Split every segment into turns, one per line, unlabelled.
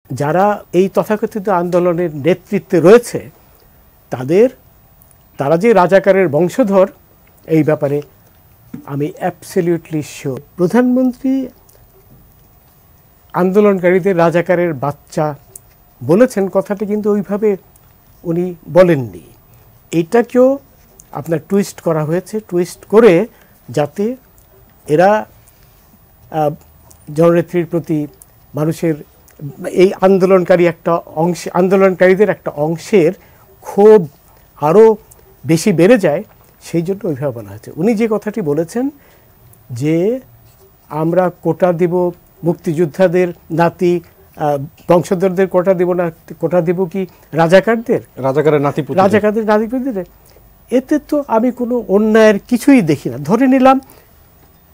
যারা এই তথাকথিত আন্দোলনের নেতৃত্বে রয়েছে তারা যে রাজাকারের বংশধর এই ব্যাপারে আমি অ্যাবসলিউটলি শিওর। প্রধানমন্ত্রী আন্দোলনকারীদের রাজাকারের বাচ্চা বলেছেন, কথাটা কিন্তু ওইভাবে উনি বলেননি। এইটাকেও আপনার টুইস্ট করা হয়েছে, টুইস্ট করে যাতে এরা জননেত্রীর প্রতি মানুষের এই আন্দোলনকারীদের একটা অংশের ক্ষোভ আরও বেশি বেড়ে যায়, সেই জন্য ওইভাবে বলা হয়েছে। উনি যে কথাটি বলেছেন যে আমরা কোটা দিব মুক্তিযোদ্ধাদের নাতি বংশধরদের, কোটা দিব না, কোটা দিব কি রাজাকারদের নাতিপুতিদের, এতে তো আমি কোনো অন্যায়ের কিছুই দেখি না। ধরে নিলাম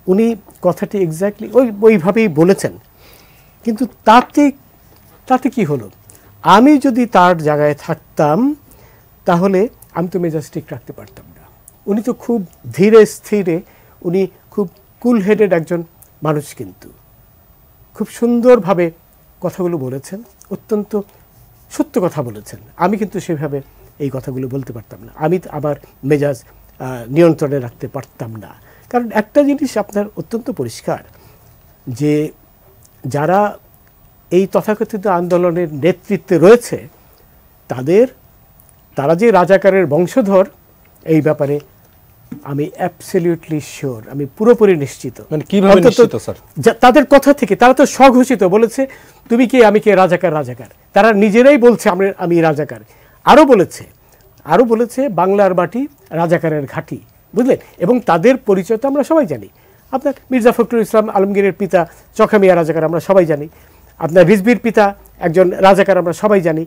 উনি কথাটি এক্স্যাক্টলি ওইভাবেই বলেছেন, কিন্তু তাতে কি হলো? আমি যদি তার জায়গায় থাকতাম তাহলে আমি তো মেজাজ ঠিক রাখতে পারতাম না। উনি তো খুব ধীরে স্থিরে, উনি খুব কুল হেডেড একজন মানুষ, কিন্তু খুব সুন্দরভাবে কথাগুলো বলেছেন, অত্যন্ত সত্য কথা বলেছেন। আমি কিন্তু সেভাবে এই কথাগুলো বলতে পারতাম না, আমি আমার মেজাজ নিয়ন্ত্রণে রাখতে পারতাম না। কারণ একটা জিনিস আপনার অত্যন্ত পরিষ্কার, যে যারা এই তথাকথিত আন্দোলনের নেতৃত্বে রয়েছে তারা যে রাজাকারের বংশধর এই ব্যাপারে আমি অ্যাবসলিউটলি শিওর, আমি পুরোপুরি নিশ্চিত।
মানে কিভাবে নিশ্চিত স্যার?
তাদের কথা থেকে তারা তো স্বঘোষিত বলেছে, তুমি কে আমি কে, রাজাকার। তারা নিজেরাই বলছে আমি রাজাকার। আরও বলেছে বাংলার মাটি রাজাকারের ঘাঁটি, বুঝলেন? এবং তাদের পরিচয় তো আমরা সবাই জানি। আপনার মির্জা ফখরুল ইসলাম আলমগীরের পিতা চকা মিয়া রাজাকার, আমরা সবাই জানি। আপনার রিজভির পিতা একজন রাজাকার, আমরা সবাই জানি।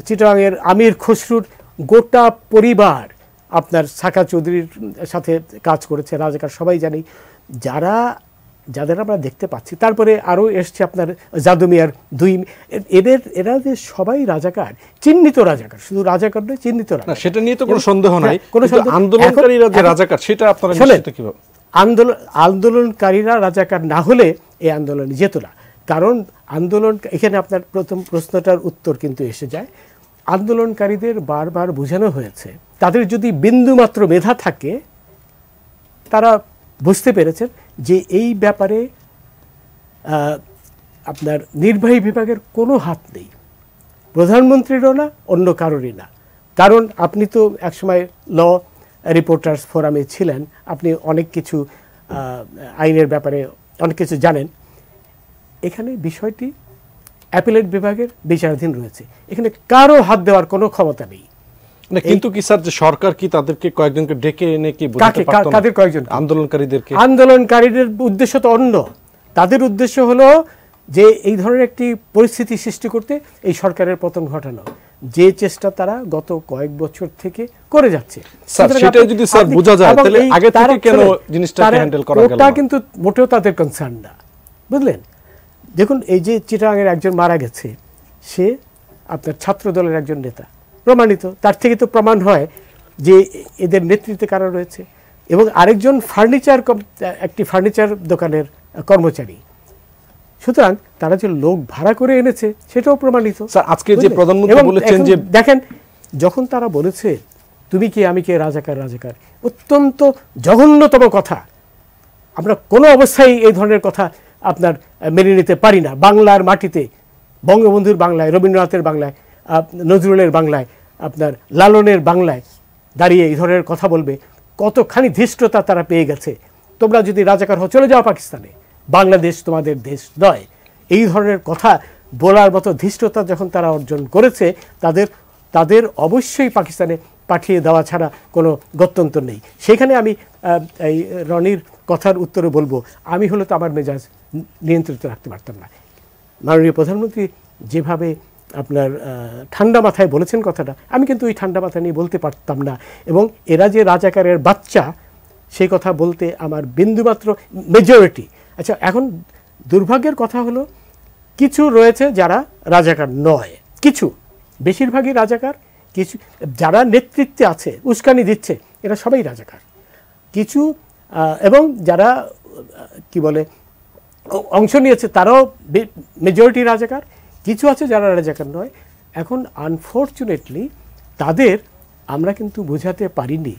চিটাগাংয়ের আমির খসরুর গোটা পরিবার আপনার সাকা চৌধুরীর সাথে কাজ করেছে, রাজাকার, সবাই জানি। যাদের আমরা দেখতে পাচ্ছি, তারপরে আরও এসছে আপনার জাদু মিয়ার এরা যে সবাই রাজাকার, চিহ্নিত রাজাকার, শুধু রাজাকার নয়, চিহ্নিত রাজাকার।
সেটা নিয়ে তো কোনো সন্দেহ নাই। আন্দোলনকারীরা যে রাজাকার, সেটা আপনারা নিশ্চিত কিভাবে?
আন্দোলনকারীরা রাজাকার না হলে এই আন্দোলন যেত না। কারণ এখানে আপনার প্রথম প্রশ্নটার উত্তর কিন্তু এসে যায়। আন্দোলনকারীদের বারবার বোঝানো হয়েছে, তাদের যদি বিন্দুমাত্র মেধা থাকে, তারা বুঝতে পেরেছেন যে এই ব্যাপারে আপনার নির্বাহী বিভাগের কোনো হাত নেই, প্রধানমন্ত্রীরও না, অন্য কারোরই না। কারণ আপনি তো একসময় ল রিপোর্টার্স ফোরামে ছিলেন, আপনি অনেক কিছু আইনের ব্যাপারে অনেক কিছু জানেন। এখানে বিষয়টি অ্যাপিলেট বিভাগের বিচারাধীন রয়েছে, এখানে কারো হাত দেওয়ার কোনো ক্ষমতা নেই।
কিন্তু কি স্যার, যে সরকার কি তাদেরকে কয়েকজনকে ডেকে এনে কি বোঝাতে পারতো না?
তাদের কয়েকজন আন্দোলনকারীদের উদ্দেশ্য তো অন্য। তাদের উদ্দেশ্য হলো যে এই ধরনের একটি পরিস্থিতি সৃষ্টি করতে, এই সরকারের পতন ঘটানো, যে চেষ্টা তারা গত কয়েক বছর থেকে করে যাচ্ছে।
সেটা যদি স্যার বোঝা যায়, তাহলে আগে থেকে কেন জিনিসটাকে হ্যান্ডেল করা গেল?
ওটা কিন্তু মোটেও তাদের কনসার্ন না, বুঝলেন? দেখুন, এই যে চিটাগাংয়ের একজন মারা গেছে, সে আপনার ছাত্র দলের একজন নেতা, প্রমাণিত। তার থেকে তো প্রমাণ হয় যে এদের নেতৃত্বে কারা রয়েছে। এবং আরেকজন একটি ফার্নিচার দোকানের কর্মচারী। সুতরাং তারা যে লোক ভাড়া করে এনেছে সেটাও প্রমাণিত।
আজকে যে প্রধানমন্ত্রী বলেছেন যে,
দেখেন, যখন তারা বলেছে তুমি কে আমি কে, রাজাকার, অত্যন্ত জঘন্যতম কথা। আমরা কোনো অবস্থায় এই ধরনের কথা আপনার মেনে নিতে পারি না। বাংলার মাটিতে, বঙ্গবন্ধুর বাংলায়, রবীন্দ্রনাথের বাংলায়, নজরুলের বাংলায়, আপনার লালনের বাংলায় দাঁড়িয়ে এই ধরনের কথা বলবে, কতখানি ধৃষ্টতা তারা পেয়ে গেছে। তোমরা যদি রাজাকার হও, চলে যাও পাকিস্তানে, বাংলাদেশ তোমাদের দেশ নয়। এই ধরনের কথা বলার মতো ধৃষ্টতা যখন তারা অর্জন করেছে, তাদের অবশ্যই পাকিস্তানে পাঠিয়ে দেওয়া ছাড়া কোনো গত্যন্তর নেই। সেখানে আমি এই রনির কথার উত্তরে বলবো, আমি হলে তো আমার মেজাজ নিয়ন্ত্রিত রাখতে পারতাম না। মাননীয় প্রধানমন্ত্রী যেভাবে আপনার ঠান্ডা মাথায় বলেছেন কথাটা, আমি কিন্তু ওই ঠান্ডা মাথা নিয়ে বলতে পারতাম না। এবং এরা যে রাজাকারের বাচ্চা, সেই কথা বলতে আমার বিন্দুমাত্র মেজরিটি। আচ্ছা, এখন দুর্ভাগ্যের কথা হলো, কিছু রয়েছে যারা রাজাকার নয়, কিছু, বেশিরভাগই রাজাকার। কিছু যারা নেতৃত্বে আছে, উস্কানি দিচ্ছে, এরা সবাই রাজাকার। কিছু এবং যারা কি বলে অংশ নিয়েছে, তারাও মেজরিটি রাজাকার। কিছু আছে যারা রাজাকার নয়। এখন আনফর্চুনেটলি তাদের আমরা কিন্তু বোঝাতে পারিনি,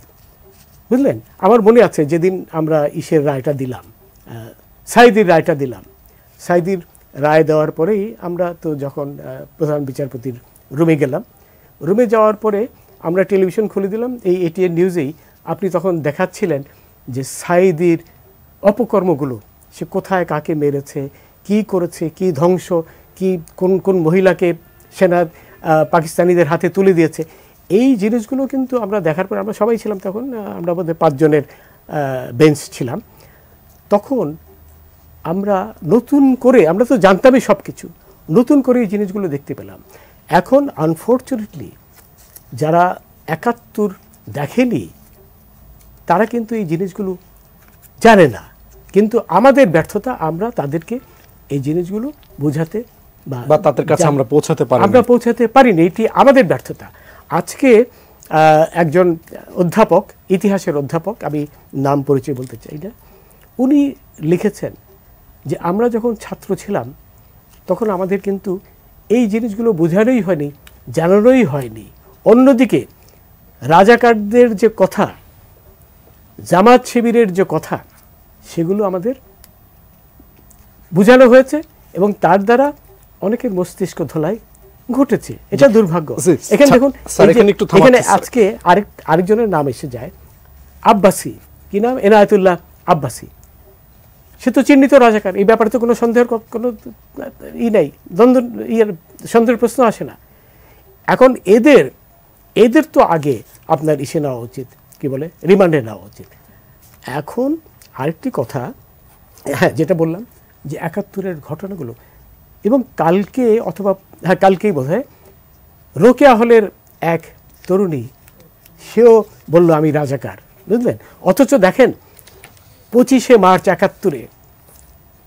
বুঝলেন। আমার মনে আছে যেদিন আমরা ইসের রায়টা দিলাম, সাঈদীর রায়টা দিলাম, সাঈদীর রায় দেওয়ার পরেই আমরা তো যখন প্রধান বিচারপতির রুমে গেলাম, রুমে যাওয়ার পরে আমরা টেলিভিশন খুলে দিলাম, এই এটিএন নিউজেই আপনি তখন দেখাচ্ছিলেন যে সাঈদীর অপকর্মগুলো, সে কোথায় কাকে মেরেছে, কি করেছে, কি ধ্বংস, কি কোন কোন মহিলাকে সেনা পাকিস্তানিদের হাতে তুলে দিয়েছে। এই জিনিসগুলো কিন্তু আমরা দেখার পর, আমরা সবাই ছিলাম তখন, আমরা বোধহয় 5 জনের বেঞ্চ ছিলাম, তখন আমরা নতুন করে, আমরা তো জানতামই সব কিছু, নতুন করে এই জিনিসগুলো দেখতে পেলাম। এখন আনফর্চুনেটলি যারা 71 দেখেনি তারা কিন্তু এই জিনিসগুলো জানে না, কিন্তু আমাদের ব্যর্থতা, আমরা তাদেরকে এই জিনিসগুলো বোঝাতে
বা তাদের কাছে আমরা
পৌঁছাতে পারিনি, এটি আমাদের ব্যর্থতা। আজকে একজন অধ্যাপক, ইতিহাসের অধ্যাপক, আমি নাম পরিচয় বলতে চাই না, উনি লিখেছেন যে আমরা যখন ছাত্র ছিলাম তখন আমাদের কিন্তু এই জিনিসগুলো বোঝানোই হয়নি, জানানোই হয়নি। অন্যদিকে রাজাকারদের যে কথা, জামাত শিবিরের যে কথা, সেগুলো আমাদের বোঝানো হয়েছে এবং তার দ্বারা অনেকের মস্তিষ্ক ধোলাই ঘটেছে। এটা দুর্ভাগ্য। এখানে দেখুন, এখানে আজকে আরেকজনের নাম এসে যায়, আব্বাসী, কি নাম, এনায়েতুল্লাহ আব্বাসী, সে তো চিহ্নিত রাজাকার, এই ব্যাপারে তো কোনো সন্দেহের কোনো নাই, সন্দেহের প্রশ্ন আসে না। এখন এদের তো আগে আপনার ইসে নেওয়া উচিত, কি বলে, রিমান্ডে নেওয়া উচিত। এখন আরেকটি কথা, হ্যাঁ, যেটা বললাম যে 71-এর ঘটনাগুলো, এবং কালকে অথবা হ্যাঁ কালকেই বোধহয় রোকেয়া হলের এক তরুণী, সেও বলল আমি রাজাকার, বুঝলেন। অথচ দেখেন 25শে মার্চ 71-এ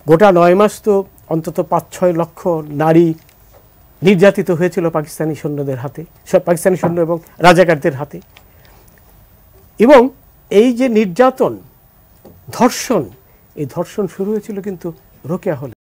গোটা 9 মাস তো অন্তত 5-6 লক্ষ নারী নির্যাতিত হয়েছিল পাকিস্তানি সৈন্যদের হাতে, সব পাকিস্তানি সৈন্য এবং রাজাকারদের হাতে। এবং এই যে নির্যাতন, ধর্ষণ, এই ধর্ষণ শুরু হয়েছিল কিন্তু রোকেয়া হলে।